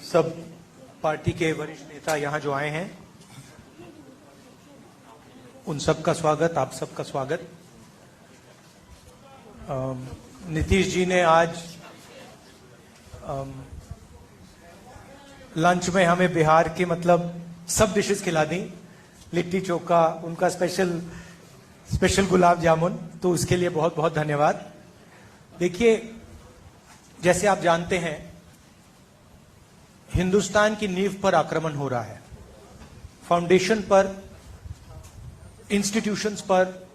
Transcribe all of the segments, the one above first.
सब पार्टी के वरिष्ठ नेता यहाँ जो आए हैं, उन सबका स्वागत, आप सबका स्वागत। नीतीश जी ने आज लंच में हमें बिहार के मतलब सब डिशेस खिला दी, लिट्टी चोखा, उनका स्पेशल गुलाब जामुन, तो उसके लिए बहुत बहुत धन्यवाद। देखिए, जैसे आप जानते हैं, हिंदुस्तान की नींव पर आक्रमण हो रहा है, फाउंडेशन पर, इंस्टीट्यूशंस पर,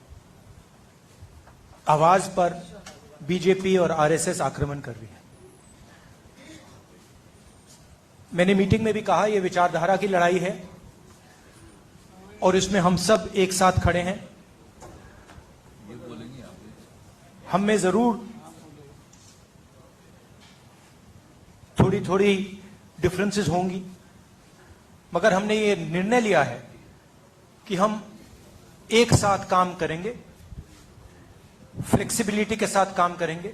आवाज पर बीजेपी और आरएसएस आक्रमण कर रही है। मैंने मीटिंग में भी कहा, यह विचारधारा की लड़ाई है और इसमें हम सब एक साथ खड़े हैं। हम में जरूर थोड़ी थोड़ी डिफरेंसेस होंगी, मगर हमने ये निर्णय लिया है कि हम एक साथ काम करेंगे, फ्लेक्सिबिलिटी के साथ काम करेंगे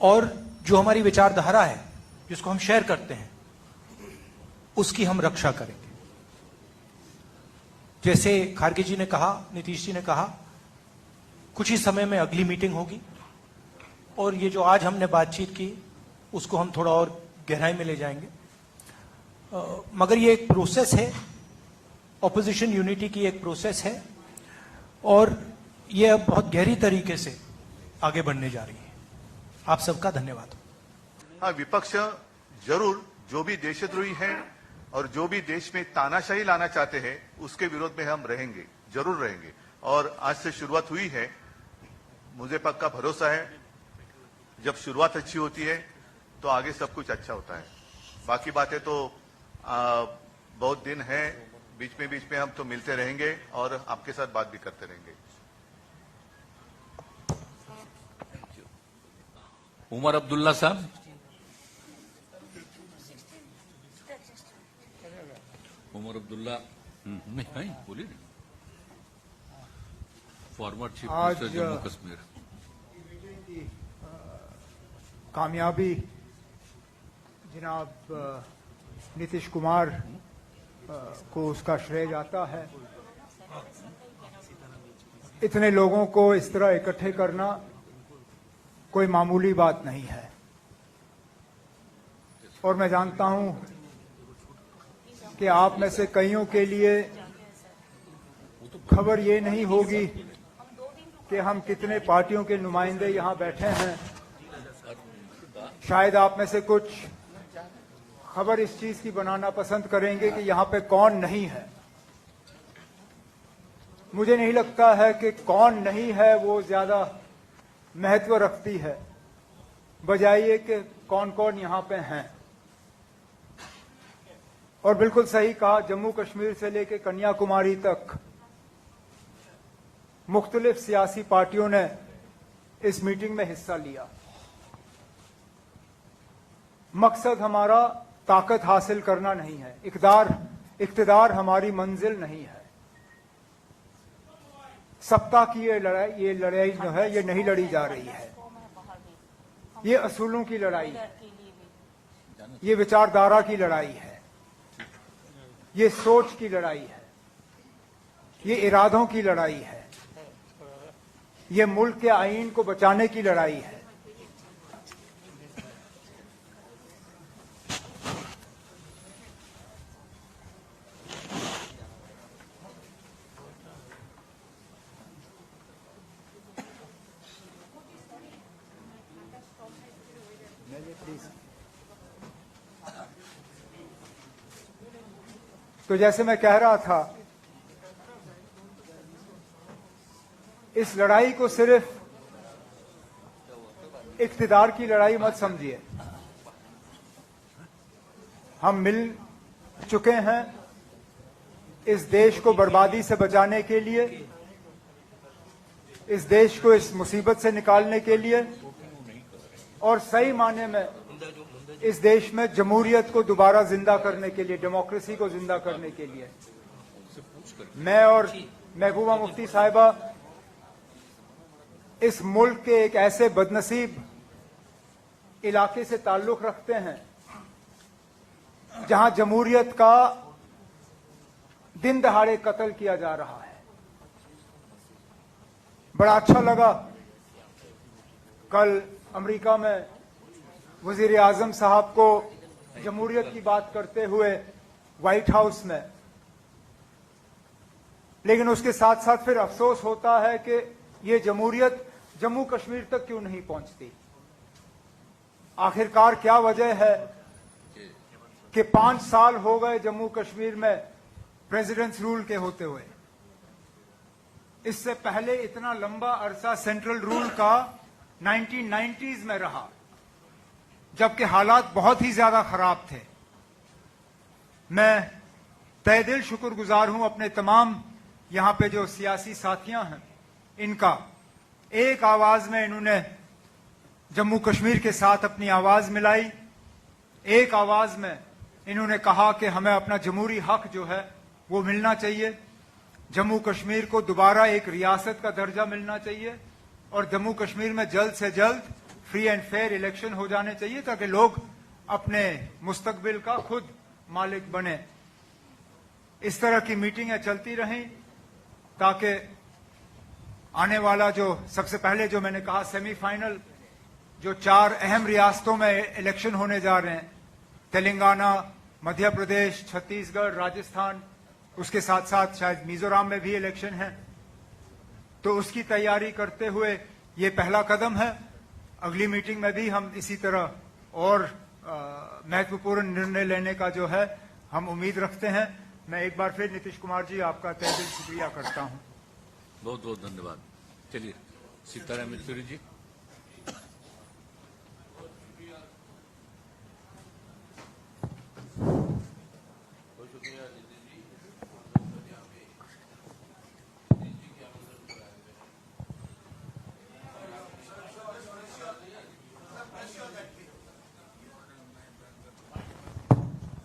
और जो हमारी विचारधारा है, जिसको हम शेयर करते हैं, उसकी हम रक्षा करेंगे। जैसे खारगे जी ने कहा, नीतीश जी ने कहा, कुछ ही समय में अगली मीटिंग होगी और ये जो आज हमने बातचीत की उसको हम थोड़ा और गहराई में ले जाएंगे। मगर ये एक प्रोसेस है, ऑपोजिशन यूनिटी की एक प्रोसेस है और ये अब बहुत गहरी तरीके से आगे बढ़ने जा रही है। आप सबका धन्यवाद। हाँ, विपक्ष जरूर जो भी देशद्रोही हैं और जो भी देश में तानाशाही लाना चाहते हैं, उसके विरोध में हम रहेंगे, जरूर रहेंगे। और आज से शुरुआत हुई है, मुझे पक्का भरोसा है, जब शुरुआत अच्छी होती है तो आगे सब कुछ अच्छा होता है। बाकी बातें तो बहुत दिन है, बीच में हम तो मिलते रहेंगे और आपके साथ बात भी करते रहेंगे। उमर अब्दुल्ला साहब। उमर अब्दुल्ला नहीं बोलिए, former chief minister Jammu Kashmir. कामयाबी जनाब नीतीश कुमार को उसका श्रेय जाता है। इतने लोगों को इस तरह इकट्ठे करना कोई मामूली बात नहीं है और मैं जानता हूं कि आप में से कईयों के लिए खबर ये नहीं होगी कि हम कितने पार्टियों के नुमाइंदे यहां बैठे हैं। शायद आप में से कुछ खबर इस चीज की बनाना पसंद करेंगे कि यहां पे कौन नहीं है। मुझे नहीं लगता है कि कौन नहीं है वो ज्यादा महत्व रखती है, बजाय कि कौन कौन यहां पे हैं। और बिल्कुल सही कहा, जम्मू कश्मीर से लेकर कन्याकुमारी तक मुख्तलिफ सियासी पार्टियों ने इस मीटिंग में हिस्सा लिया। मकसद हमारा ताकत हासिल करना नहीं है, इक़्तिदार हमारी मंजिल नहीं है। सत्ता की ये लड़ाई जो है, ये नहीं लड़ी जा रही है। ये असूलों की लड़ाई है, ये विचारधारा की लड़ाई है, ये सोच की लड़ाई है, ये इरादों की लड़ाई है, ये मुल्क के आईन को बचाने की लड़ाई है। तो जैसे मैं कह रहा था, इस लड़ाई को सिर्फ इक़्तिदार की लड़ाई मत समझिए। हम मिल चुके हैं इस देश को बर्बादी से बचाने के लिए, इस देश को इस मुसीबत से निकालने के लिए और सही मायने में इस देश में जमहूरियत को दोबारा जिंदा करने के लिए, डेमोक्रेसी को जिंदा करने के लिए। मैं और महबूबा मुफ्ती साहिबा इस मुल्क के एक ऐसे बदनसीब इलाके से ताल्लुक रखते हैं जहां जमहूरियत का दिन दहाड़े कत्ल किया जा रहा है। बड़ा अच्छा लगा कल अमेरिका में वजीर आजम साहब को जमहूरियत की बात करते हुए व्हाइट हाउस में, लेकिन उसके साथ साथ फिर अफसोस होता है कि ये जमहूरियत जम्मू कश्मीर तक क्यों नहीं पहुंचती। आखिरकार क्या वजह है कि 5 साल हो गए जम्मू कश्मीर में प्रेसिडेंट्स रूल के होते हुए। इससे पहले इतना लंबा अरसा सेंट्रल रूल का 1990s में रहा, जबकि हालात बहुत ही ज्यादा खराब थे। मैं तहे दिल शुक्रगुजार हूं अपने तमाम यहां पे जो सियासी साथियां हैं, इनका एक आवाज में इन्होंने जम्मू कश्मीर के साथ अपनी आवाज मिलाई। एक आवाज में इन्होंने कहा कि हमें अपना जमहूरी हक जो है वो मिलना चाहिए, जम्मू कश्मीर को दोबारा एक रियासत का दर्जा मिलना चाहिए और जम्मू कश्मीर में जल्द से जल्द फ्री एंड फेयर इलेक्शन हो जाने चाहिए ताकि लोग अपने मुस्तकबिल का खुद मालिक बने। इस तरह की मीटिंगें चलती रहें ताकि आने वाला जो सबसे पहले जो मैंने कहा सेमीफाइनल जो 4 अहम रियासतों में इलेक्शन होने जा रहे हैं, तेलंगाना, मध्य प्रदेश, छत्तीसगढ़, राजस्थान, उसके साथ साथ शायद मिजोरम में भी इलेक्शन है, तो उसकी तैयारी करते हुए ये पहला कदम है। अगली मीटिंग में भी हम इसी तरह और महत्वपूर्ण निर्णय लेने का जो है हम उम्मीद रखते हैं। मैं एक बार फिर नीतीश कुमार जी आपका तहे दिल शुक्रिया करता हूं। बहुत बहुत धन्यवाद। चलिए सीताराम येचुरी जी।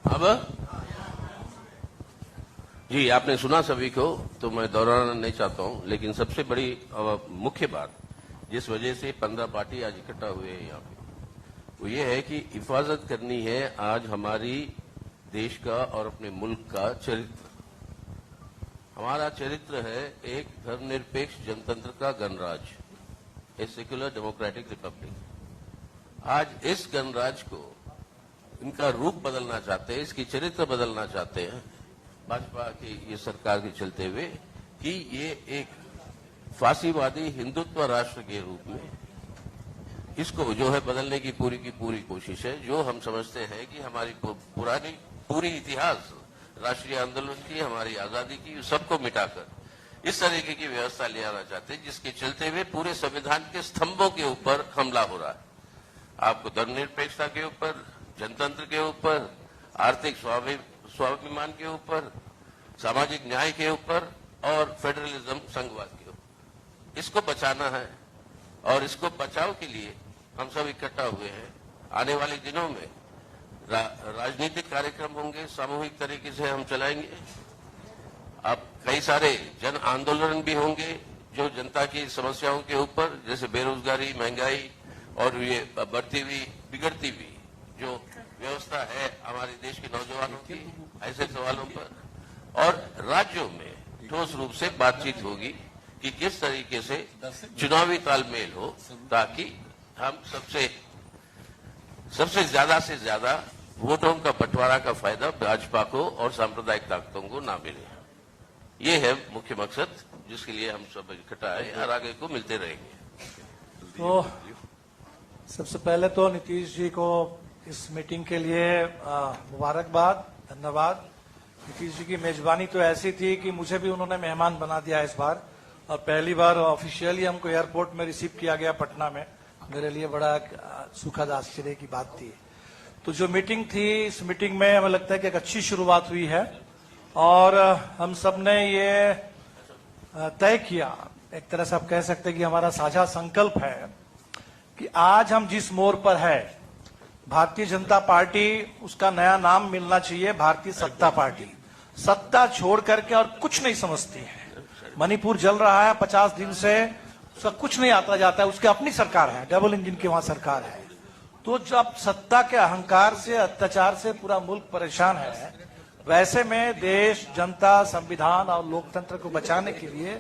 अब जी आपने सुना सभी को, तो मैं दोहराना नहीं चाहता हूं, लेकिन सबसे बड़ी मुख्य बात जिस वजह से 15 पार्टी आज इकट्ठा हुए हैं यहाँ पे, वो ये है कि हिफाजत करनी है आज हमारी देश का और अपने मुल्क का चरित्र। हमारा चरित्र है एक धर्मनिरपेक्ष जनतंत्र का गणराज, ए सेक्युलर डेमोक्रेटिक रिपब्लिक। आज इस गणराज को इनका रूप बदलना चाहते हैं, इसकी चरित्र बदलना चाहते हैं भाजपा की ये सरकार के चलते हुए कि ये एक फांसीवादी हिंदुत्व राष्ट्र के रूप में इसको जो है बदलने की पूरी कोशिश है। जो हम समझते हैं कि हमारी पूरी इतिहास राष्ट्रीय आंदोलन की, हमारी आजादी की, सबको मिटाकर इस तरीके की व्यवस्था ले आना चाहते हैं जिसके चलते हुए पूरे संविधान के स्तंभों के ऊपर हमला हो रहा है। आपको धर्मनिरपेक्षता के ऊपर, जनतंत्र के ऊपर, आर्थिक स्वाभिमान के ऊपर, सामाजिक न्याय के ऊपर और फेडरलिज्म संघवाद के ऊपर, इसको बचाना है। और इसको बचाव के लिए हम सब इकट्ठा हुए हैं। आने वाले दिनों में राजनीतिक कार्यक्रम होंगे, सामूहिक तरीके से हम चलाएंगे। अब कई सारे जन आंदोलन भी होंगे जो जनता की समस्याओं के ऊपर, जैसे बेरोजगारी, महंगाई और ये बढ़ती हुई बिगड़ती हुई जो व्यवस्था है हमारे देश के नौजवानों की, ऐसे सवालों पर। और राज्यों में ठोस रूप से बातचीत होगी कि किस तरीके से चुनावी तालमेल हो ताकि हम सबसे ज्यादा से ज्यादा वोटों का बंटवारा का फायदा भाजपा को और सांप्रदायिक ताकतों को ना मिले। ये है मुख्य मकसद जिसके लिए हम सब इकट्ठा है और आगे को मिलते रहेंगे। तो सबसे पहले तो नीतीश जी को इस मीटिंग के लिए मुबारकबाद, धन्यवाद। नीतीश जी की मेजबानी तो ऐसी थी कि मुझे भी उन्होंने मेहमान बना दिया इस बार, और पहली बार ऑफिशियली हमको एयरपोर्ट में रिसीव किया गया पटना में। मेरे लिए बड़ा सुखद आश्चर्य की बात थी। तो जो मीटिंग थी, इस मीटिंग में हमें लगता है कि एक अच्छी शुरुआत हुई है और हम सब ने ये तय किया, एक तरह से आप कह सकते हैं कि हमारा साझा संकल्प है कि आज हम जिस मोड़ पर है, भारतीय जनता पार्टी, उसका नया नाम मिलना चाहिए भारतीय सत्ता पार्टी। सत्ता छोड़ करके और कुछ नहीं समझती है। मणिपुर जल रहा है 50 दिन से, उसका कुछ नहीं आता जाता है, उसकी अपनी सरकार है, डबल इंजन की वहां सरकार है। तो जब सत्ता के अहंकार से, अत्याचार से पूरा मुल्क परेशान है, वैसे में देश, जनता, संविधान और लोकतंत्र को बचाने के लिए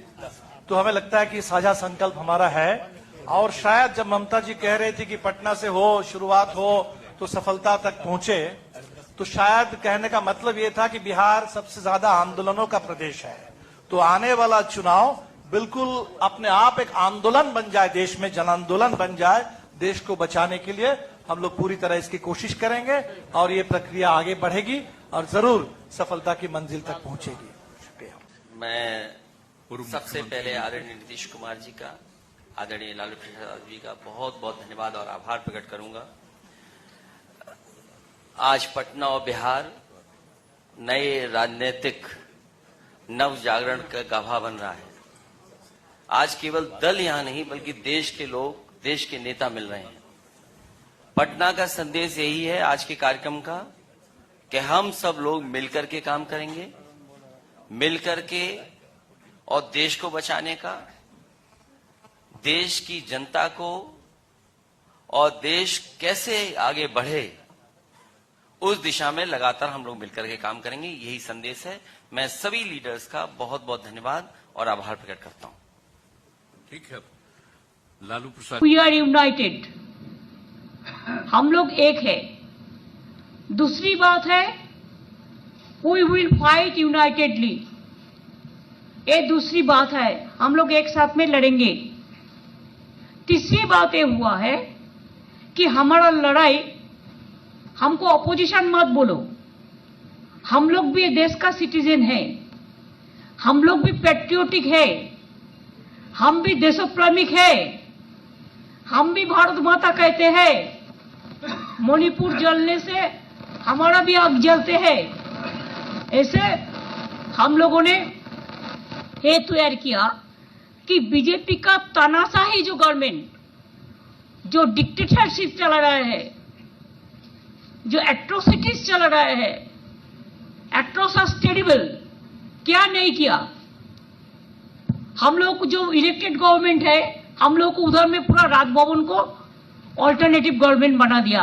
तो हमें लगता है कि साझा संकल्प हमारा है। और शायद जब ममता जी कह रही थी कि पटना से हो, शुरुआत हो तो सफलता तक पहुंचे, तो शायद कहने का मतलब ये था कि बिहार सबसे ज्यादा आंदोलनों का प्रदेश है। तो आने वाला चुनाव बिल्कुल अपने आप एक आंदोलन बन जाए, देश में जन आंदोलन बन जाए। देश को बचाने के लिए हम लोग पूरी तरह इसकी कोशिश करेंगे और ये प्रक्रिया आगे बढ़ेगी और जरूर सफलता की मंजिल तक पहुंचेगी। शुक्रिया। मैं सबसे पहले आदरणीय नीतीश कुमार जी का, आदरणीय लालू प्रसाद जी का बहुत बहुत धन्यवाद और आभार प्रकट करूंगा। आज पटना और बिहार नए राजनीतिक नव जागरण का गवाह बन रहा है। आज केवल दल यहां नहीं बल्कि देश के लोग, देश के नेता मिल रहे हैं। पटना का संदेश यही है आज के कार्यक्रम का कि हम सब लोग मिलकर के काम करेंगे, मिलकर के और देश को बचाने का, देश की जनता को और देश कैसे आगे बढ़े उस दिशा में लगातार हम लोग मिलकर के काम करेंगे। यही संदेश है। मैं सभी लीडर्स का बहुत बहुत धन्यवाद और आभार प्रकट करता हूं। ठीक है, Lalu Prasad. We are United, हम लोग एक है। दूसरी बात है, वी विल फाइट यूनाइटेडली। ये दूसरी बात है, हम लोग एक साथ में लड़ेंगे। तीसरी बात ये हुआ है कि हमारा लड़ाई, हमको अपोजिशन मत बोलो, हम लोग भी देश का सिटीजन है, हम लोग भी पैट्रियोटिक है, हम भी देशप्रेमिक है, हम भी भारत माता कहते हैं। मणिपुर जलने से हमारा भी आग जलते हैं। ऐसे हम लोगों ने ये तैयार किया कि बीजेपी का तानाशाही जो गवर्नमेंट, जो डिक्टेटरशिप चला रहा है, जो एट्रोसिटीज चल रहा है, एट्रोसस टेरिबल, क्या नहीं किया। हम लोग जो इलेक्टेड गवर्नमेंट है, हम लोग को उधर में पूरा राजभवन को ऑल्टरनेटिव गवर्नमेंट बना दिया।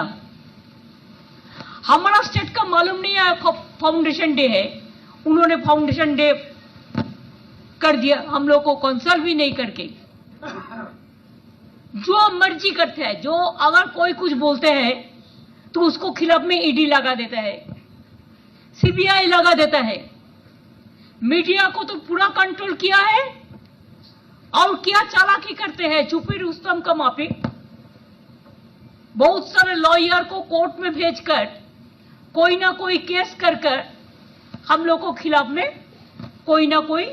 हमारा स्टेट का मालूम नहीं है फाउंडेशन डे है, उन्होंने फाउंडेशन डे कर दिया, हम लोग को कंसल्ट भी नहीं करके। जो मर्जी करते हैं, जो अगर कोई कुछ बोलते हैं तो उसको खिलाफ में ईडी लगा देता है, सीबीआई लगा देता है। मीडिया को तो पूरा कंट्रोल किया है और क्या चालाकी करते हैं, छुपी रुस्तम का माफिक। बहुत सारे लॉयर को कोर्ट में भेजकर कोई ना कोई केस कर कर हम लोग को खिलाफ में कोई ना कोई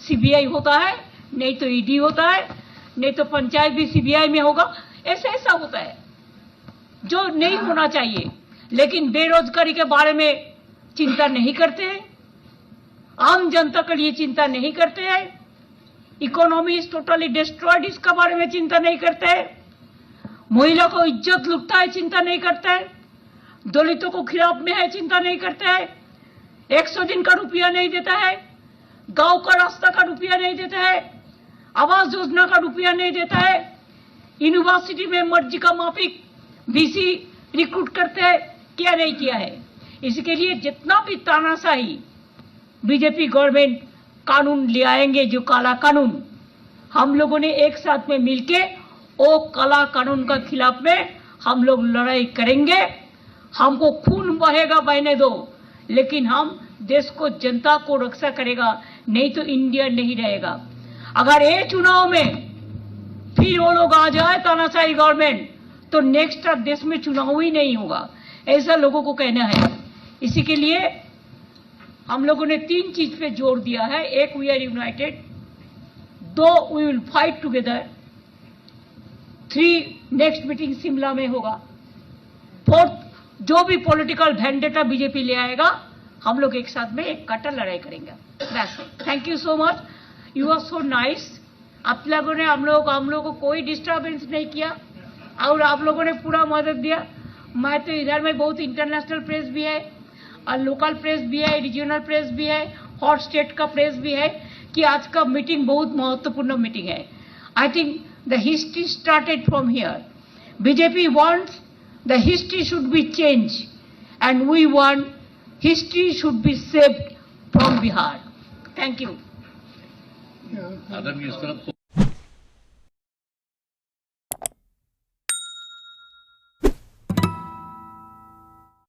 सीबीआई होता है, नहीं तो ईडी होता है, नहीं तो पंचायत भी सीबीआई में होगा। ऐसा होता है जो नहीं होना चाहिए। लेकिन बेरोजगारी के बारे में चिंता नहीं करते हैं, आम जनता के लिए चिंता नहीं करते हैं, इकोनॉमी इज टोटली डिस्ट्रॉयड इसका बारे में चिंता नहीं करते हैं, महिला को इज्जत लुटता है चिंता नहीं करते हैं, दलितों को खिलाफ में है चिंता नहीं करते हैं, 100 दिन का रुपया नहीं देता है, गांव का रास्ता का रुपया नहीं देता है, आवास योजना का रुपया नहीं देता है, यूनिवर्सिटी में मर्जी का माफिक बीसी रिक्रूट करते हैं, क्या नहीं किया है। इसके लिए जितना भी तानाशाही बीजेपी गवर्नमेंट कानून ले आएंगे, जो काला कानून, हम लोगों ने एक साथ में मिलके वो काला कानून का खिलाफ में हम लोग लड़ाई करेंगे। हमको खून बहेगा बहने दो, लेकिन हम देश को, जनता को रक्षा करेगा, नहीं तो इंडिया नहीं रहेगा। अगर ये चुनाव में फिर वो लोग आ जाए तानाशाही गवर्नमेंट, तो नेक्स्ट देश में चुनाव ही नहीं होगा, ऐसा लोगों को कहना है। इसी के लिए हम लोगों ने 3 चीज पे जोर दिया है। एक, we are united, 2, we will fight together, 3, next meeting Shimla में होगा, 4, जो भी पॉलिटिकल वेंडेटा बीजेपी ले आएगा, हम लोग एक साथ में एक कट्टर लड़ाई करेंगे। Thank you so much, you are so nice. आप लोगों ने हम लोगों को कोई डिस्टर्बेंस नहीं किया और आप लोगों ने पूरा मदद दिया। मैं तो इधर में बहुत इंटरनेशनल प्रेस भी है और लोकल प्रेस भी है, रीजनल प्रेस भी है, हॉट स्टेट का प्रेस भी है कि आज का मीटिंग बहुत महत्वपूर्ण मीटिंग है। I think the history started from here. BJP wants The history should be changed, and we want history should be saved from Bihar. Thank you. आदरणीय इस तरफ